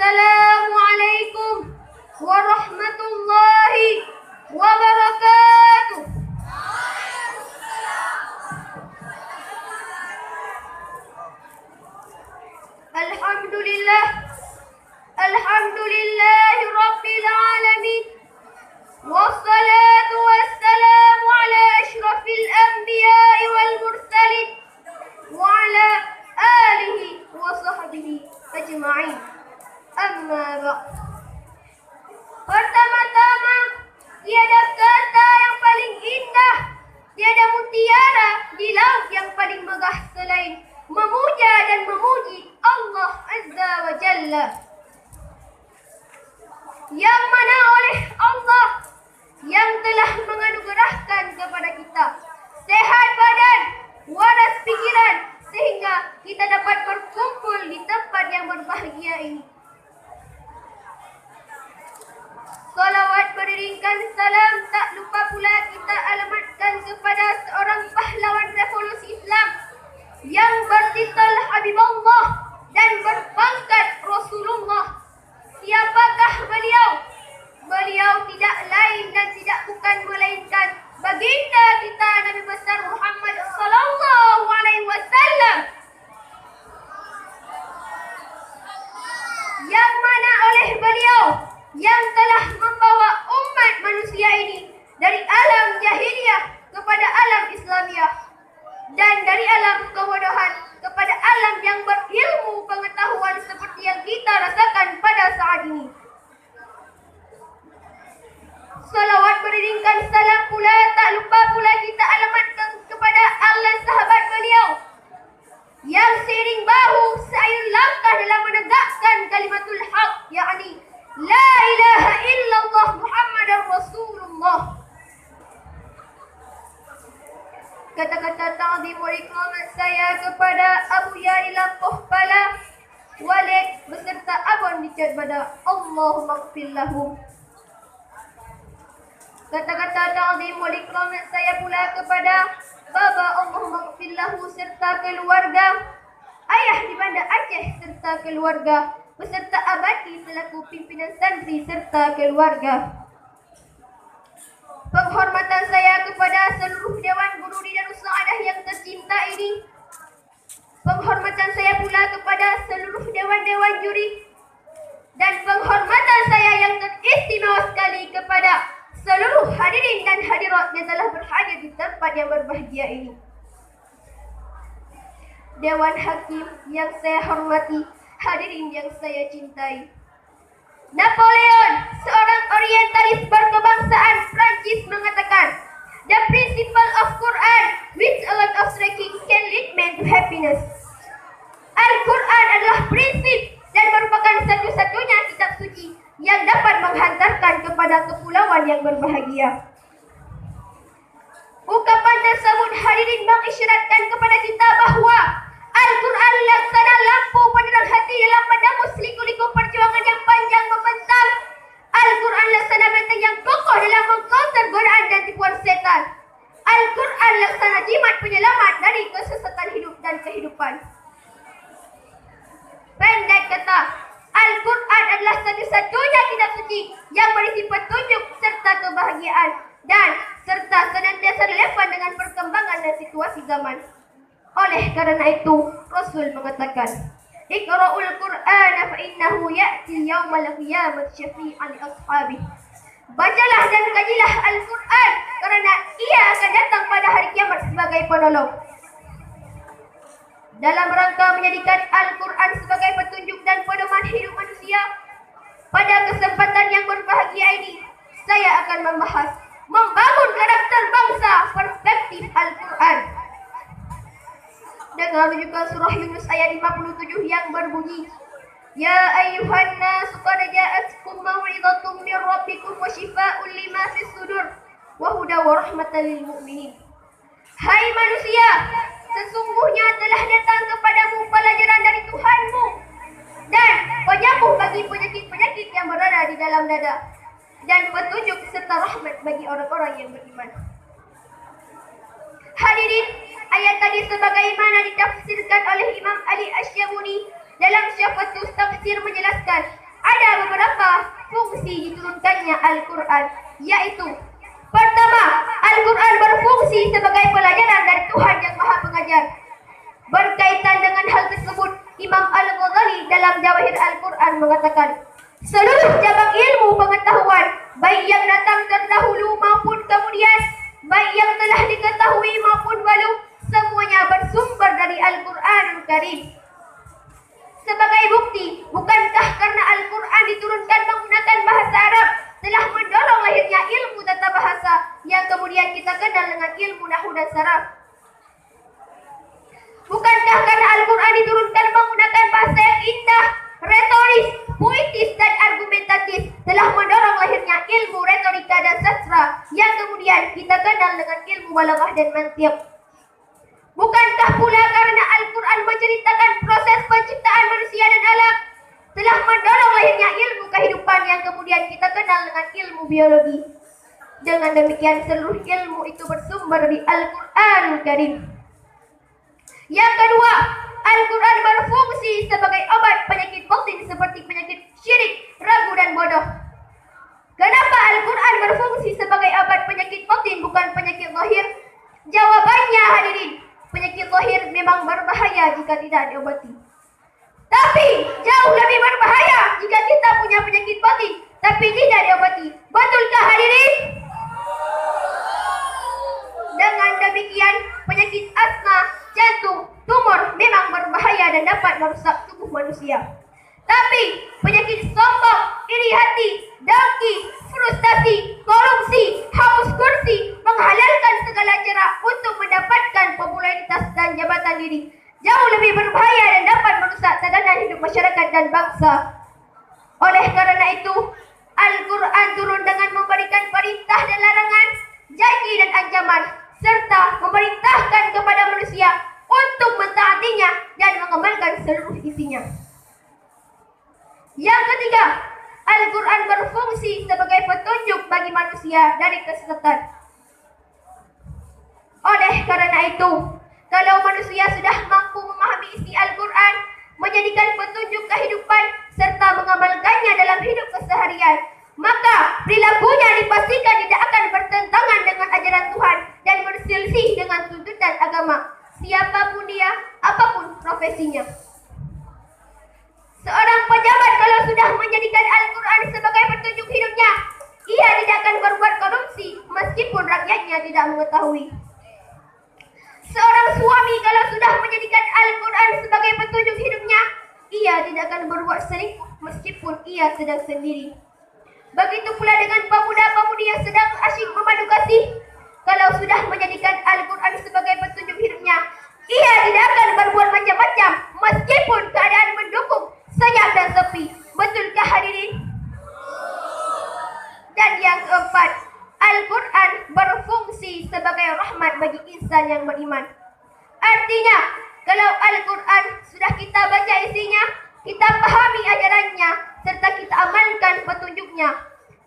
Assalamualaikum warahmatullahi wabarakatuh. Alhamdulillah. Alhamdulillahi Rabbil Alamin. Wassalatu wassalamu ala ashrafil anbiya'i wal mursalin wa ala alihi wa sahbihi ajma'in. Amma ba'd. Pertama-tama, tiada kata yang paling indah, tiada mutiara di laut yang paling megah selain memuja dan memuji Allah Azza wa Jalla, yang mana oleh Allah yang telah menganugerahkan kepada kita sehat badan, waras pikiran, sehingga kita dapat berkumpul di tempat yang berbahagia ini. Salawat beriringkan salam tak lupa pula kita alamatkan kepada seorang pahlawan revolusi Islam yang bertitel Habibullah dan berpangkat Rasulullah. Siapakah beliau? Beliau tidak lain dan tidak bukan melainkan baginda kita Nabi besar Muhammad sallallahu alaihi wasallam, yang mana oleh beliau yang telah membawa umat manusia ini dari alam jahiliyah kepada alam Islamiyah, dan dari alam kebodohan kepada alam yang berilmu pengetahuan seperti yang kita rasakan pada saat ini. Salawat beriringkan salam pula tak lupa pula kita alamatkan kepada Allah sahabat beliau yang seiring bahu seiring langkah dalam menegakkan kalimatul haq, yakni la ilaha illallah Muhammadar Rasulullah. Kata-kata ta'zim wa ikramat saya kepada Abu Yari Lampuh Pala, Walid beserta Abang Richard Bada. Allahumma ighfir lahum. Kata-kata ta'zim wa ikramat saya pula kepada Baba Allahumma ighfir lahu serta keluarga, ayah di Banda Aceh serta keluarga, beserta Abati selaku pimpinan santri serta keluarga. Penghormatan saya kepada seluruh Dewan Guru di Darus Saadah yang tercinta ini. Penghormatan saya pula kepada seluruh Dewan-Dewan juri. Dan penghormatan saya yang teristimewa sekali kepada seluruh hadirin dan hadirat yang telah berhadir di tempat yang berbahagia ini. Dewan Hakim yang saya hormati, hadirin yang saya cintai. Napoleon, seorang orientalis berkebangsaan Prancis, mengatakan, "The principle of Quran which a lot of striking can lead man to happiness." Al-Quran adalah prinsip dan merupakan satu-satunya kitab suci yang dapat menghantarkan kepada kepulauan yang berbahagia. Ungkapan tersebut hadirin mengisyaratkan kepada kita bahawa Al-Quran laksana lampu penerang hati dalam menamus liku-liku perjuangan yang panjang membentang. Al-Quran laksana benteng yang kokoh dalam mengcounter godaan dan tipuan setan. Al-Quran laksana jimat penyelamat dari kesesatan hidup dan kehidupan. Pendek kata, Al-Quran adalah satu-satunya kitab suci yang berisi petunjuk serta kebahagiaan dan serta senantiasa relevan dengan perkembangan dan situasi zaman. Oleh kerana itu, Rasul mengatakan, "Iqra'ul Qur'an fa innahu ya'ti yaumal qiyamah syafi'an li ashabihi." Bacalah dan kajilah Al-Quran kerana ia akan datang pada hari kiamat sebagai penolong. Dalam rangka menjadikan Al-Quran sebagai petunjuk dan pedoman hidup manusia, pada kesempatan yang berbahagia ini, saya akan membahas membangun karakter bangsa perspektif Al-Quran. Dengan rujukan surah Yunus ayat 57 yang berbunyi, "Ya ayyuhan nas qad ja'atkum mau'izatun min rabbikum wa shifaa'un lima fis sudur wa hudan wa rahmatan lil mu'minin." Hai manusia, sesungguhnya telah datang kepadamu pelajaran dari Tuhanmu dan penyembuh bagi penyakit-penyakit yang berada di dalam dada, dan petunjuk serta rahmat bagi orang-orang yang beriman. Hadirin, ayat tadi sebagaimana ditafsirkan oleh Imam Ali Asy-Syabuni dalam Syafatus Tafsir menjelaskan ada beberapa fungsi diturunkannya Al-Quran, yaitu pertama, Al-Quran berfungsi sebagai pelajaran dari Tuhan yang Maha Pengajar. Berkaitan dengan hal tersebut, Imam Al-Ghazali dalam Jawahir Al-Quran mengatakan, seluruh cabang ilmu pengetahuan, baik yang datang terdahulu maupun kemudian, baik yang telah diketahui maupun baru, semuanya bersumber dari Al-Quranul Karim. Sebagai bukti, bukankah karena Al-Quran diturunkan menggunakan bahasa Arab telah mendorong lahirnya ilmu tata bahasa yang kemudian kita kenal dengan ilmu nahwu dan saraf? Bukankah karena Al-Quran diturunkan menggunakan bahasa yang indah, retoris, puitis, dan argumentatif telah mendorong lahirnya ilmu retorika dan sastra yang kemudian kita kenal dengan ilmu balaghah dan mantiq? Bukankah pula karena Al-Quran menceritakan proses penciptaan manusia dan alam telah mendorong lahirnya ilmu kehidupan yang kemudian kita kenal dengan ilmu biologi? Dengan demikian, seluruh ilmu itu bersumber dari Al-Quranul Karim. Yang kedua, Al-Quran berfungsi sebagai obat penyakit batin seperti penyakit syirik, ragu, dan bodoh. Kenapa Al-Quran berfungsi sebagai obat penyakit batin bukan penyakit zahir? Jawabannya hadirin, penyakit zahir memang berbahaya jika tidak diobati. Tapi jauh lebih berbahaya jika kita punya penyakit batin tapi tidak diobati. Betulkah hadirin? Dengan demikian, penyakit asma, jantung, tumor memang berbahaya dan dapat merusak tubuh manusia. Tapi penyakit sombong, iri hati, dengki, frustasi, korupsi, haus kursi, menghalalkan segala cara untuk mendapatkan popularitas dan jabatan diri jauh lebih berbahaya dan dapat merusak tatanan hidup masyarakat dan bangsa. Oleh karena itu, Al-Quran turun dengan memberikan perintah dan larangan, janji dan ancaman, serta memerintahkan kepada manusia untuk mentaatinya dan mengamalkan seluruh isinya. Yang ketiga, Al-Quran berfungsi sebagai petunjuk bagi manusia dari kesesatan. Oleh karena itu, kalau manusia sudah mampu memahami isi Al-Quran, menjadikan petunjuk kehidupan, serta mengamalkannya dalam hidup keseharian, maka perilakunya dipastikan tidak akan bertentangan dengan ajaran Tuhan dan berselisih dengan tuntutan agama, siapapun dia, apapun profesinya. Seorang pejabat kalau sudah menjadikan Al-Quran sebagai petunjuk hidupnya, ia tidak akan berbuat korupsi meskipun rakyatnya tidak mengetahui. Seorang suami kalau sudah menjadikan Al-Quran sebagai petunjuk hidupnya, ia tidak akan berbuat selingkuh meskipun ia sedang sendiri. Begitu pula dengan pemuda-pemudi yang sedang asyik memadu kasih, kalau sudah menjadikan Al-Quran sebagai petunjuk hidupnya, ia tidak akan berbuat macam-macam meskipun keadaan mendukung, senyap dan sepi. Betulkah hadirin? Dan yang keempat, Al-Quran berfungsi sebagai rahmat bagi insan yang beriman. Artinya, kalau Al-Quran sudah kita baca isinya, kita pahami ajarannya, serta kita amalkan petunjuknya,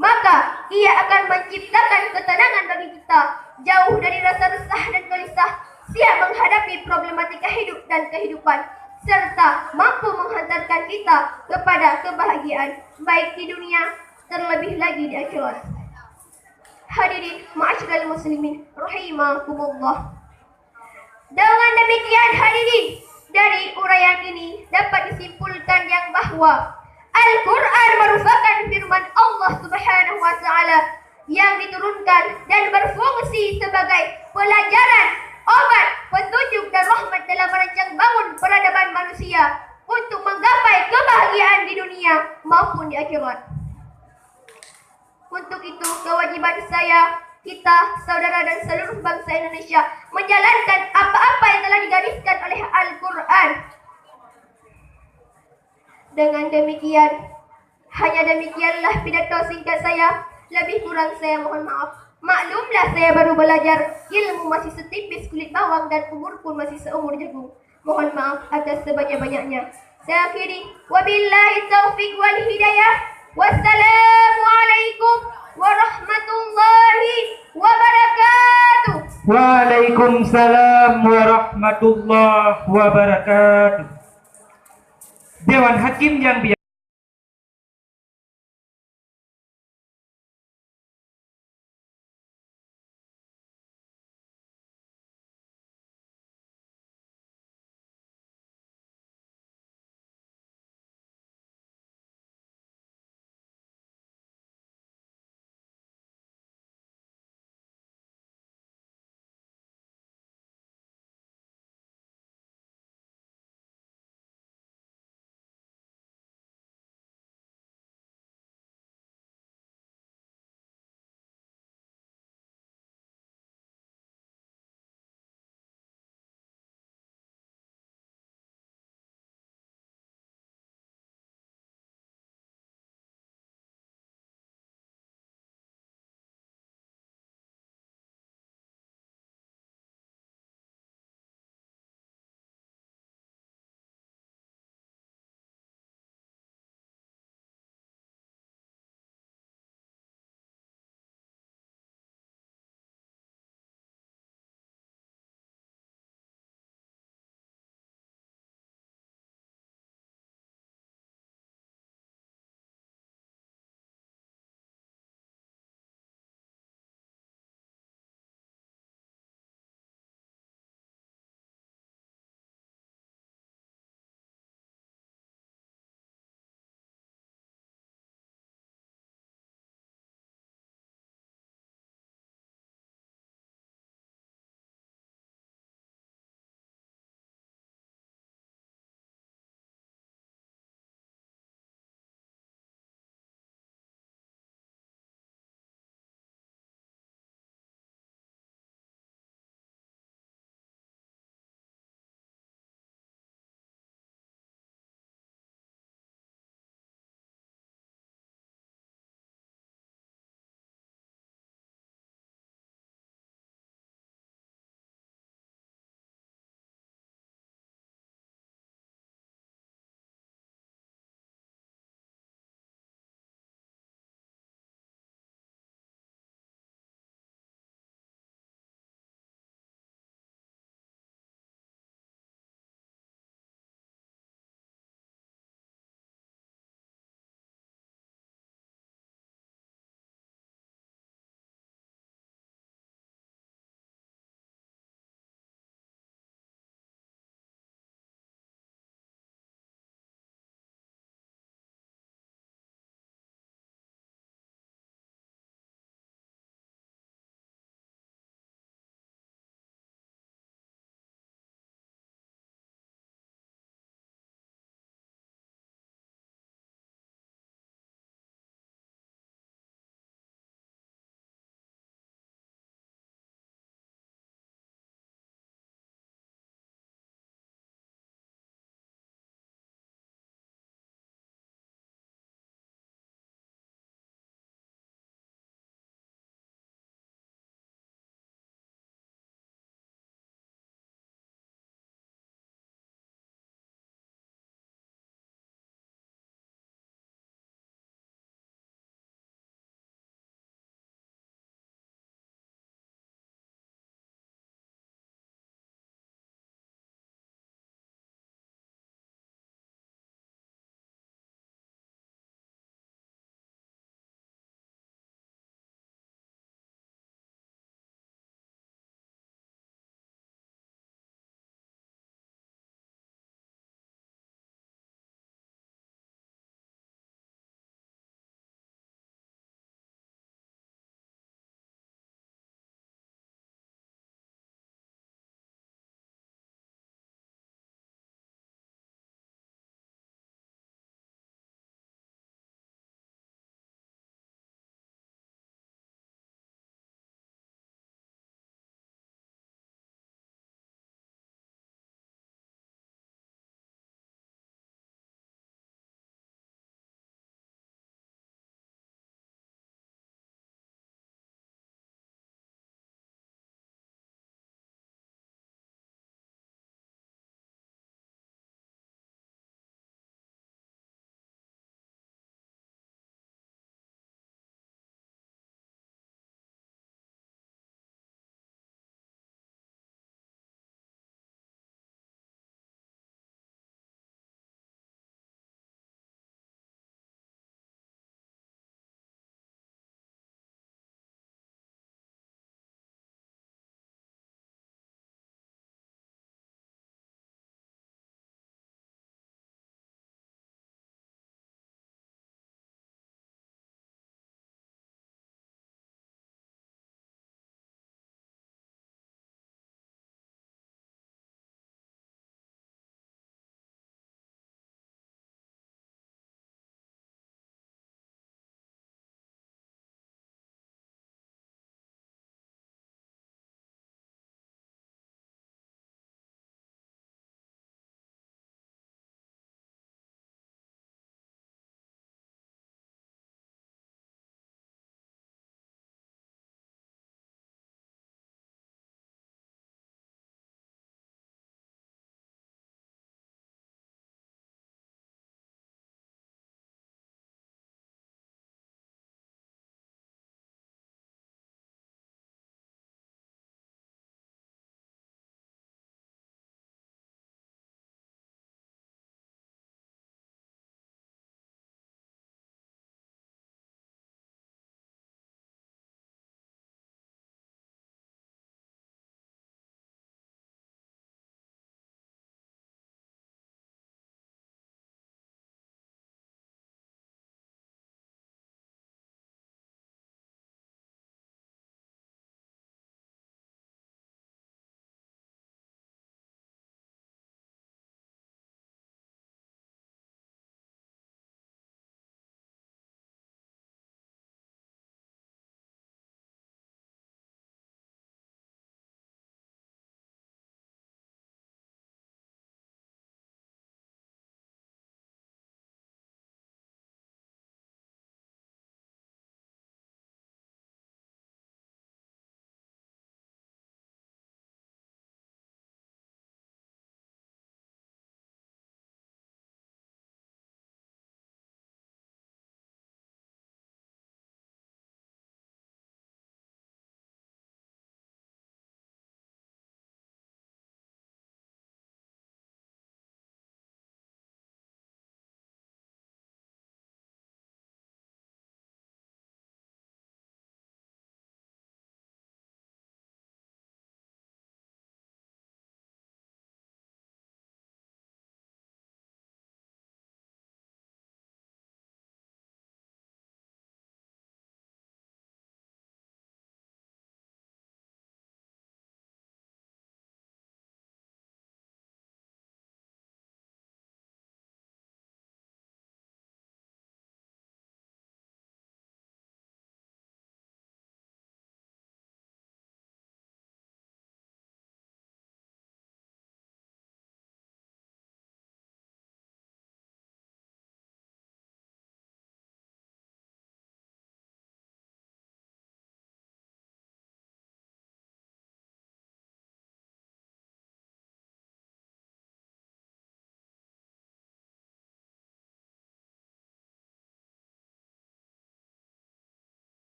maka ia akan menciptakan ketenangan bagi kita, jauh dari rasa resah dan gelisah, siap menghadapi problematika hidup dan kehidupan, serta mampu menghantarkan kita kepada kebahagiaan, baik di dunia, terlebih lagi di akhirat. Hadirin ma'asyiral muslimin rahimakumullah. Dengan demikian hadirin, dari uraian ini dapat disimpulkan yang bahwa Al-Quran merupakan firman Allah Subhanahu wa Ta'ala yang diturunkan dan berfungsi sebagai pelajaran, obat, petunjuk dan rahmat dalam merancang bangun peradaban manusia untuk menggapai kebahagiaan di dunia maupun di akhirat. Untuk itu, kewajiban saya, kita, saudara dan seluruh bangsa Indonesia menjalankan apa-apa yang telah digariskan oleh Al-Quran. Dengan demikian, hanya demikianlah pidato singkat saya. Lebih kurang saya mohon maaf. Maklumlah saya baru belajar, ilmu masih setipis kulit bawang dan umur pun masih seumur jagung. Mohon maaf atas sebanyak-banyaknya. Saya akhiri, wabillahi taufiq wal hidayah. Wassalamualaikum warahmatullahi wabarakatuh. Waalaikumsalam warahmatullahi wabarakatuh. Dewan Hakim yang biasa